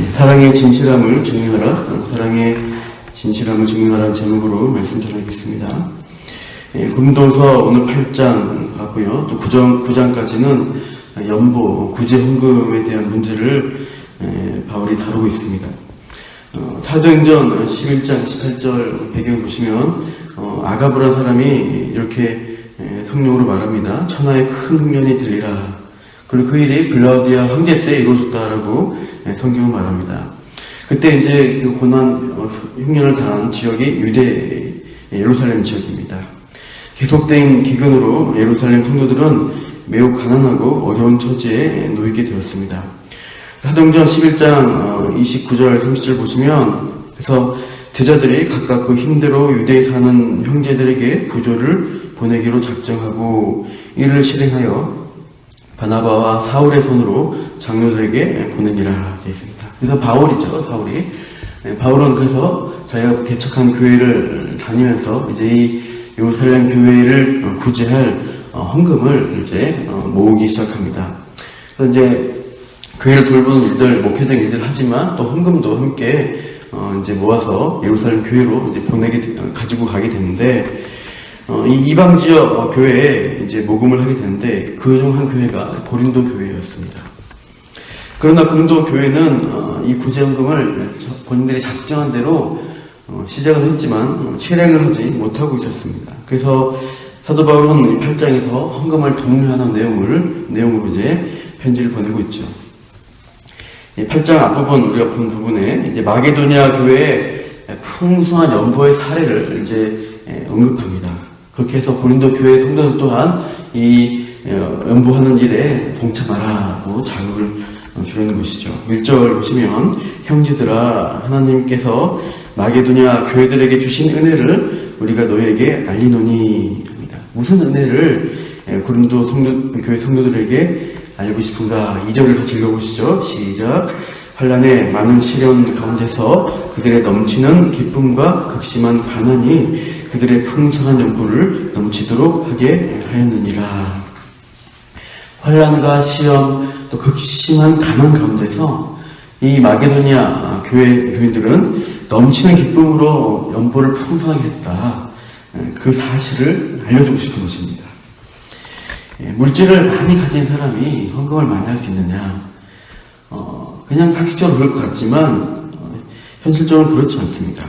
사랑의 진실함을 증명하라. 사랑의 진실함을 증명하라는 제목으로 말씀 전하겠습니다. 고린도서 오늘 8장 같고요. 또 9장까지는 연보, 구제 헌금에 대한 문제를 바울이 다루고 있습니다. 사도행전 11장 18절 배경 보시면 아가브라는 사람이 이렇게 성령으로 말합니다. 천하에 큰 흉년이 들리라. 그리고 그 일이 글라우디아 황제 때 이루어졌다라고 성경은 말합니다. 그때 이제 그 고난 흉년을 당한 지역이 유대 예루살렘 지역입니다. 계속된 기근으로 예루살렘 성도들은 매우 가난하고 어려운 처지에 놓이게 되었습니다. 사도행전 11장 29절 30절 보시면, 그래서 제자들이 각각 그 힘대로 유대에 사는 형제들에게 부조를 보내기로 작정하고 이를 실행하여 바나바와 사울의 손으로 장로들에게 보내니라 되어 있습니다. 그래서 바울이죠, 사울이. 바울은 그래서 자기가 개척한 교회를 다니면서 이제 이 예루살렘 교회를 구제할 헌금을 이제 모으기 시작합니다. 그래서 이제 교회를 돌보는 일들, 목회적 일들 하지만 또 헌금도 함께 이제 모아서 예루살렘 교회로 이제 가지고 가게 되는데, 이 이방 지역 교회에 이제 모금을 하게 되는데 그 중 한 교회가 고린도 교회였습니다. 그러나 고린도 교회는 이 구제헌금을 본인들이 작정한 대로 시작은 했지만 실행을 하지 못하고 있었습니다. 그래서 사도 바울은 8장에서 헌금을 독려하는 내용으로 이제 편지를 보내고 있죠. 8장 앞부분, 우리가 본 부분에 이제 마게도니아 교회의 풍성한 연보의 사례를 이제 언급합니다. 그렇게 해서 고린도 교회 성도들 또한 이 연보하는 일에 동참하라고 자극을 주려는 것이죠. 1절 보시면, 형제들아, 하나님께서 마게도니아 교회들에게 주신 은혜를 우리가 너희에게 알리노니 합니다. 무슨 은혜를 고린도 교회 성도들에게 알고 싶은가? 2절을 같이 읽어보시죠. 시작. 환난의 많은 시련 가운데서 그들의 넘치는 기쁨과 극심한 가난이 그들의 풍성한 연보를 넘치도록 하게 하였느니라. 환난과 시험, 또 극심한 가난 가운데서 이 마게도니아 교회들은 넘치는 기쁨으로 연보를 풍성하게 했다. 그 사실을 알려주고 싶은 것입니다. 물질을 많이 가진 사람이 헌금을 많이 할 수 있느냐? 그냥 상식적으로 그럴 것 같지만 현실적으로 그렇지 않습니다.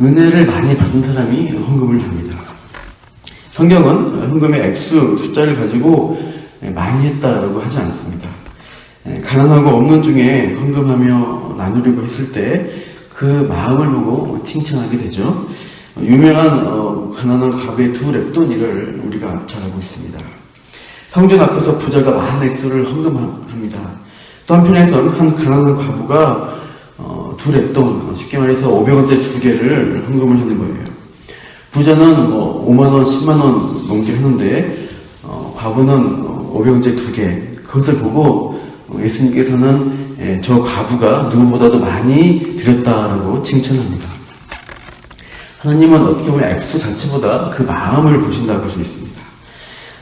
은혜를 많이 받은 사람이 헌금을 합니다. 성경은 헌금의 액수, 숫자를 가지고 많이 했다라고 하지 않습니다. 가난하고 없는 중에 헌금하며 나누려고 했을 때 그 마음을 보고 칭찬하게 되죠. 유명한 가난한 과부의 두 렙돈이를 우리가 잘 알고 있습니다. 성전 앞에서 부자가 많은 액수를 헌금합니다. 또 한편에서는 한 가난한 과부가 두 렙돈, 쉽게 말해서 500원짜리 두 개를 헌금을 하는 거예요. 부자는 5만원, 10만원 넘게 하는데 과부는 500원짜리 두 개. 그것을 보고 예수님께서는 저 과부가 누구보다도 많이 드렸다라고 칭찬합니다. 하나님은 어떻게 보면 액수 자체보다 그 마음을 보신다고 할 수 있습니다.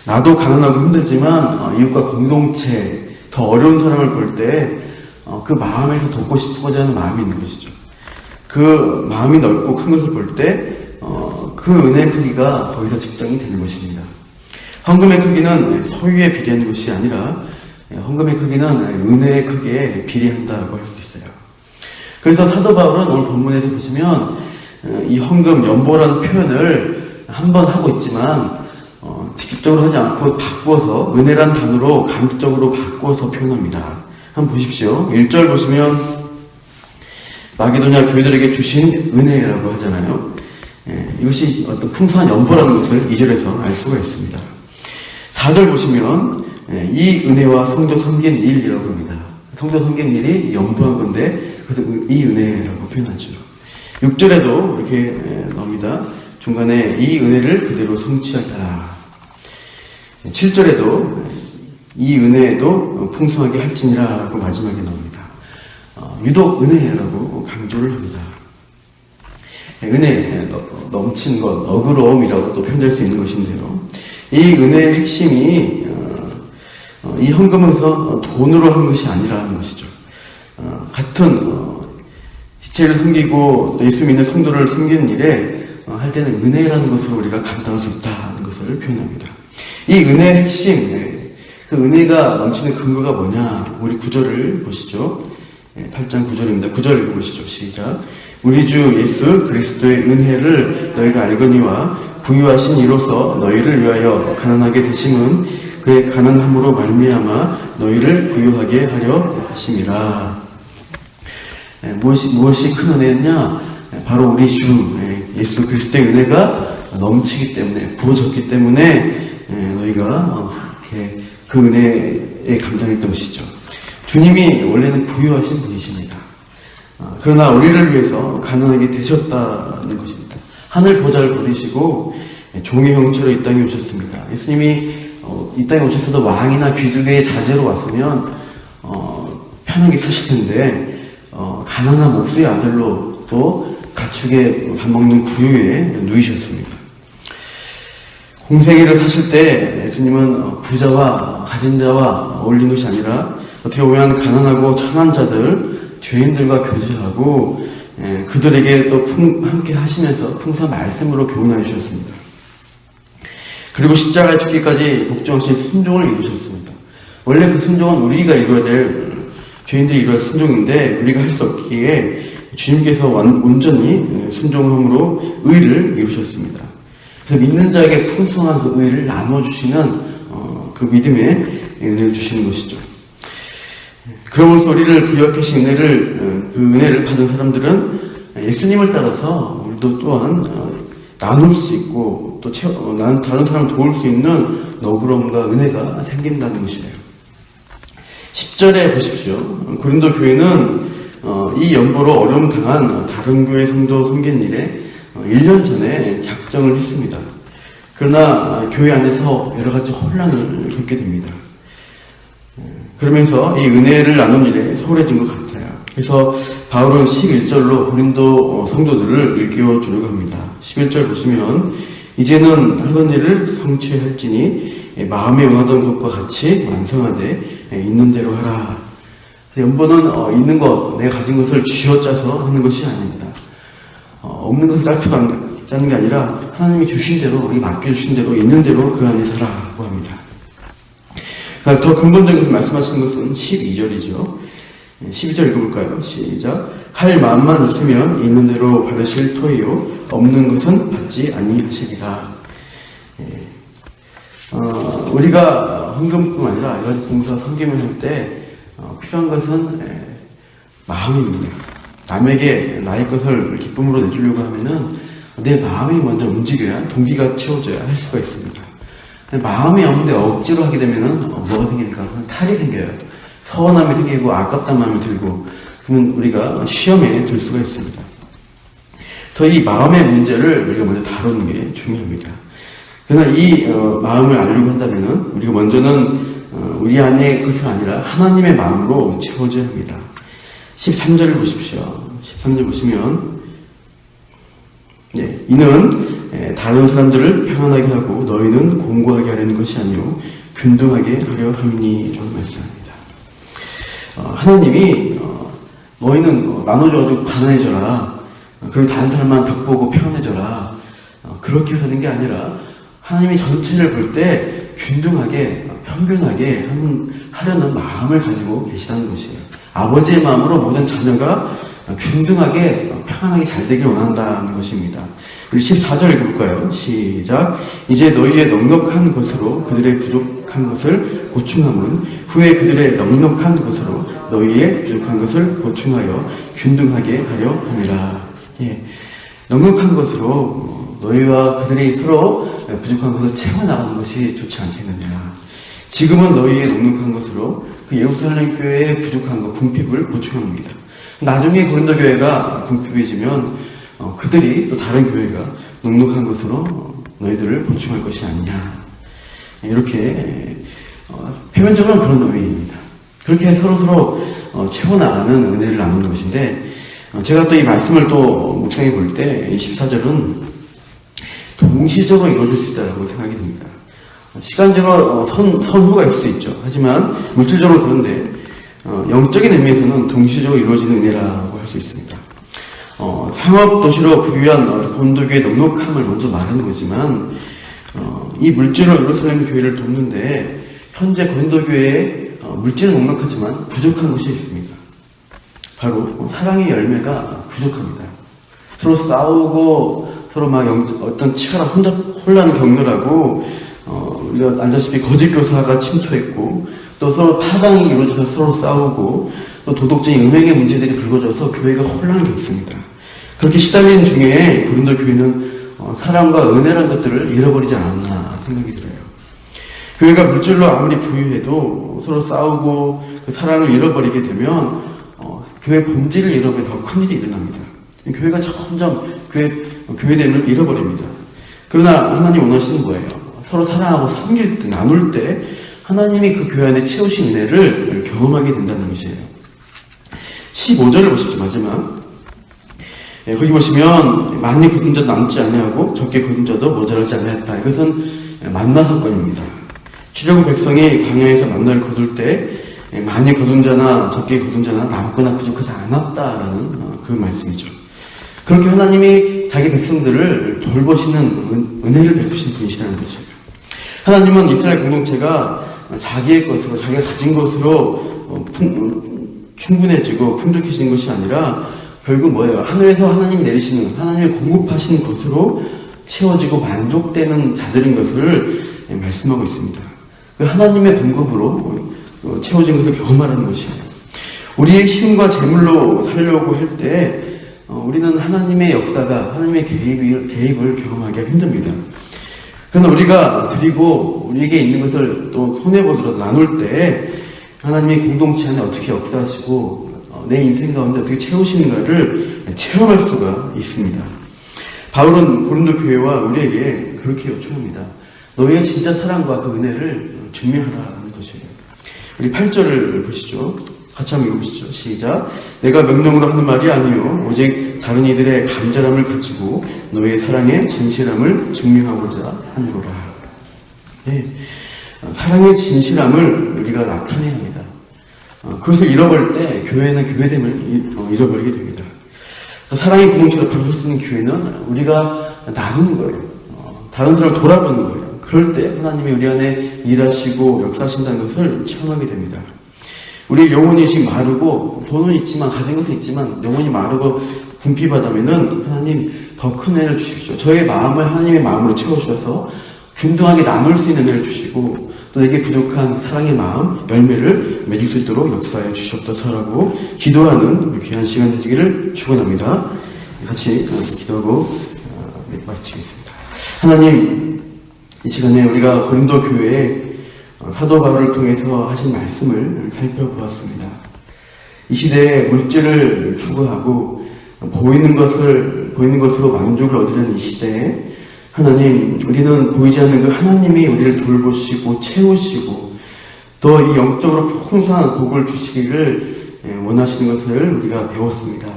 나도 가난하고 힘들지만 이웃과 공동체, 더 어려운 사람을 볼 때 그 마음에서 돕고 싶고자 하는 마음이 있는 것이죠. 그 마음이 넓고 큰 것을 볼 때 그 은혜의 크기가 거기서 측정이 되는 것입니다. 헌금의 크기는 소유에 비례하는 것이 아니라 헌금의 크기는 은혜의 크기에 비례한다고 할 수 있어요. 그래서 사도 바울은 오늘 본문에서 보시면 이 헌금, 연보라는 표현을 한 번 하고 있지만 직접적으로 하지 않고 바꾸어서 은혜란 단어로 간접적으로 바꾸어서 표현합니다. 한번 보십시오. 1절 보시면 마게도니아 교회들에게 주신 은혜라고 하잖아요. 이것이 어떤 풍성한 연보라는 것을 2절에서 알 수가 있습니다. 4절 보시면 이 은혜와 성도 섬긴 일이라고 합니다. 성도 섬긴 일이 연보한 건데 그래서 이 은혜라고 표현하죠. 6절에도 이렇게 나옵니다. 중간에 이 은혜를 그대로 성취하라. 7절에도 이 은혜도 풍성하게 할지니라고 마지막에 나옵니다. 유독 은혜라고 강조를 합니다. 은혜, 넘치는 것, 어그러움이라고 또 표현될 수 있는 것인데요. 이 은혜의 핵심이 이 헌금에서 돈으로 한 것이 아니라는 것이죠. 같은 지체를 섬기고 예수 믿는 성도를 섬기는 일에 할 때는 은혜라는 것을 우리가 감당할 수 있다는 것을 표현합니다. 이 은혜의 핵심, 그 은혜가 넘치는 근거가 뭐냐? 우리 9절을 보시죠. 8장 9절입니다. 9절 읽어보시죠. 시작. 우리 주 예수 그리스도의 은혜를 너희가 알거니와 부유하신 이로써 너희를 위하여 가난하게 되심은 그의 가난함으로 말미암아 너희를 부유하게 하려 하심이라. 무엇이 큰 은혜냐? 바로 우리 주 예수 그리스도의 은혜가 넘치기 때문에, 부어졌기 때문에 너희가 그 은혜에 감당했던 것이죠. 주님이 원래는 부유하신 분이십니다. 그러나 우리를 위해서 가난하게 되셨다는 것입니다. 하늘 보좌를 버리시고 종의 형체로 이 땅에 오셨습니다. 예수님이 이 땅에 오셨어도 왕이나 귀족의 자제로 왔으면 편하게 사실 텐데 가난한 목수의 아들로 또 가축에 밥 먹는 구유에 누이셨습니다. 공생애를 사실 때 예수님은 부자와 가진 자와 어울린 것이 아니라 어떻게 보면 가난하고 천한 자들, 죄인들과 교제하고 그들에게 또 함께 하시면서 풍성한 말씀으로 교훈하여 주셨습니다. 그리고 십자가에 죽기까지 복종하신 순종을 이루셨습니다. 원래 그 순종은 우리가 이루어야 될, 죄인들이 이루어야 할 순종인데 우리가 할 수 없기에 주님께서 온전히 순종함으로 의를 이루셨습니다. 그래서 믿는 자에게 풍성한 그 의를 나눠주시는 그 믿음의 은혜를 주시는 것이죠. 그러면서 우리를 부여하신 그 은혜를 받은 사람들은 예수님을 따라서 우리도 또한 나눌 수 있고 또 다른 사람을 도울 수 있는 너그러움과 은혜가 생긴다는 것이에요. 10절에 보십시오. 고린도 교회는 이 연보로 어려움 당한 다른 교회 성도 섬긴 일에 1년 전에 작정을 했습니다. 그러나 교회 안에서 여러 가지 혼란을 겪게 됩니다. 그러면서 이 은혜를 나눈 일에 소홀해진 것 같아요. 그래서 바울은 11절로 고린도 성도들을 일깨워 주려고 합니다. 11절 보시면 이제는 하던 일을 성취할지니 마음에 원하던 것과 같이 완성하되 있는 대로 하라. 연보는 있는 것, 내가 가진 것을 쥐어짜서 하는 것이 아닙니다. 없는 것을 짜는 게 아니라 하나님이 주신 대로, 우리 맡겨주신 대로, 있는 대로 그 안에 살아라고 합니다. 더 근본적인 것을 말씀하시는 것은 12절이죠. 12절 읽어볼까요? 시작. 할 마음만 있으면 있는 대로 받으실 터이요 없는 것은 받지 아니하시리라. 우리가 헌금뿐만 아니라 이런 봉사 섬김을 할 때 필요한 것은 마음입니다. 남에게 나의 것을 기쁨으로 내주려고 하면은 내 마음이 먼저 움직여야 동기가 채워져야 할 수가 있습니다. 마음이 없는데 억지로 하게 되면은 뭐가 생깁니까? 탈이 생겨요. 서운함이 생기고 아깝다는 마음이 들고 그러면 우리가 시험에 들 수가 있습니다. 그래서 이 마음의 문제를 우리가 먼저 다루는 게 중요합니다. 그러나 이 마음을 알려고 한다면은 우리가 먼저는 우리 안의 것이 아니라 하나님의 마음으로 채워져야 합니다. 13절을 보십시오. 13절 보시면 이는 다른 사람들을 평안하게 하고 너희는 공고하게 하려는 것이 아니요 균등하게 하려 함이니 라고 말씀합니다. 하나님이 너희는 나눠줘가지고 가난해져라, 그리고 다른 사람만 덕보고 평안해져라, 그렇게 하는 게 아니라 하나님이 전체를 볼 때 균등하게 평균하게 하려는 마음을 가지고 계시다는 것이에요. 아버지의 마음으로 모든 자녀가 균등하게 평안하게 잘 되길 원한다는 것입니다. 우리 14절 읽을까요? 시작. 이제 너희의 넉넉한 것으로 그들의 부족한 것을 보충함은 후에 그들의 넉넉한 것으로 너희의 부족한 것을 보충하여 균등하게 하려 함이라. 넉넉한 것으로 너희와 그들이 서로 부족한 것을 채워나가는 것이 좋지 않겠느냐. 지금은 너희의 넉넉한 것으로 그 예루살렘 교회의 부족한 것, 궁핍을 보충합니다. 나중에 고린도 교회가 궁핍해지면 그들이 또 다른 교회가 넉넉한 것으로 너희들을 보충할 것이 아니냐. 이렇게 표면적으로는 그런 의미입니다. 그렇게 서로서로 채워나가는 은혜를 나누는 것인데 제가 또 이 말씀을 또 묵상해 볼 때 14절은 동시적으로 이루어질 수 있다고 생각이 듭니다. 시간적으로 선후가 있을 수 있죠. 하지만 물질적으로 그런데 영적인 의미에서는 동시적으로 이루어지는 은혜라고 할 수 있습니다. 상업도시로 부유한 고린도교의 넉넉함을 먼저 말하는 거지만 이 물질로 예루살렘 교회를 돕는데 현재 고린도교회에 물질은 넉넉하지만 부족한 것이 있습니다. 바로 사랑의 열매가 부족합니다. 서로 싸우고 서로 막 어떤 치열한 혼란을 겪느라고 우리가 알다시피 거짓 교사가 침투했고 또 서로 파당이 이루어져서 서로 싸우고 또 도덕적인 음행의 문제들이 불거져서 교회가 혼란을 겪습니다. 그렇게 시달리는 중에 고린도 교회는 사랑과 은혜라는 것들을 잃어버리지 않았나 생각이 들어요. 교회가 물질로 아무리 부유해도 서로 싸우고 그 사랑을 잃어버리게 되면 교회 본질을 잃어버리면 더 큰일이 일어납니다. 교회가 점점 교회됨을 잃어버립니다. 그러나 하나님 원하시는 거예요. 서로 사랑하고 섬길 때, 나눌 때 하나님이 그 교회 안에 채우신 은혜를 경험하게 된다는 것이에요. 15절을 보십시오. 마지막. 거기 보시면 많이 거둔 자도 남지 아니하고 적게 거둔 자도 모자라지 아니했다. 이것은 만나 사건입니다. 출애굽 백성이 광야에서 만나를 거둘 때 많이 거둔 자나 적게 거둔 자나 남거나 부족하지 않았다라는 그 말씀이죠. 그렇게 하나님이 자기 백성들을 돌보시는 은혜를 베푸신 분이시라는 거죠. 하나님은 이스라엘 공동체가 자기의 것으로, 자기가 가진 것으로 충분해지고 풍족해지는 것이 아니라 결국 뭐예요? 하늘에서 하나님이 내리시는, 하나님이 공급하시는 것으로 채워지고 만족되는 자들인 것을 말씀하고 있습니다. 그 하나님의 공급으로 채워진 것을 경험하라는 것이에요. 우리의 힘과 재물로 살려고 할 때 우리는 하나님의 역사가, 하나님의 개입을 경험하기가 힘듭니다. 그러나 우리가 그리고 우리에게 있는 것을 또 손해보더라도 나눌 때 하나님의 공동체 안에 어떻게 역사하시고 내 인생 가운데 어떻게 채우시는가를 체험할 수가 있습니다. 바울은 고린도 교회와 우리에게 그렇게 요청합니다. 너희의 진짜 사랑과 그 은혜를 증명하라는 것이에요. 우리 8절을 보시죠. 같이 한번 읽어보시죠. 시작. 내가 명령으로 하는 말이 아니요 오직 다른 이들의 간절함을 가지고 너의 사랑의 진실함을 증명하고자 하노라. 네. 사랑의 진실함을 우리가 나타내야 합니다. 그것을 잃어버릴 때 교회는 교회됨을 잃어버리게 됩니다. 사랑의 공동체로 바꿀 수 있는 교회는 우리가 나누는 거예요. 다른 사람을 돌아보는 거예요. 그럴 때 하나님이 우리 안에 일하시고 역사하신다는 것을 체험하게 됩니다. 우리 영혼이 지금 마르고 돈은 있지만 가진 것은 있지만 영혼이 마르고 궁핍하다면은 하나님 더 큰 은혜를 주십시오. 저의 마음을 하나님의 마음으로 채워주셔서 균등하게 나눌 수 있는 은혜를 주시고 또 내게 부족한 사랑의 마음 열매를 맺을 수 있도록 역사해 주시옵소서라고 기도하는 귀한 시간 되시기를 축원합니다. 같이 기도하고 마치겠습니다. 하나님, 이 시간에 우리가 고린도 교회에 사도 바울을 통해서 하신 말씀을 살펴보았습니다. 이 시대에 물질을 추구하고 보이는 것으로 만족을 얻으려는 이 시대에 하나님, 우리는 보이지 않는 그 하나님이 우리를 돌보시고 채우시고 또 이 영적으로 풍성한 복을 주시기를 원하시는 것을 우리가 배웠습니다.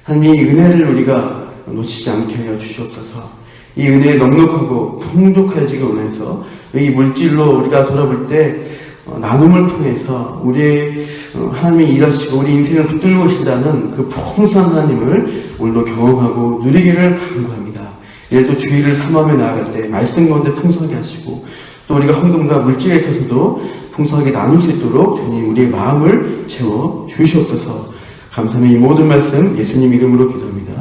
하나님, 이 은혜를 우리가 놓치지 않게 하여 주시옵소서. 이 은혜에 넉넉하고 풍족해지기 원해서 이 물질로 우리가 돌아볼 때 나눔을 통해서 우리의 하나님이 일하시고 우리 인생을 붙들고 계신다는 그 풍성한 하나님을 오늘도 경험하고 누리기를 간구합니다. 내일도 주일을 삼하며 나아갈 때 말씀 가운데 풍성하게 하시고 또 우리가 헌금과 물질에 있어서도 풍성하게 나눌 수 있도록 주님 우리의 마음을 채워 주시옵소서. 감사하며 이 모든 말씀 예수님 이름으로 기도합니다.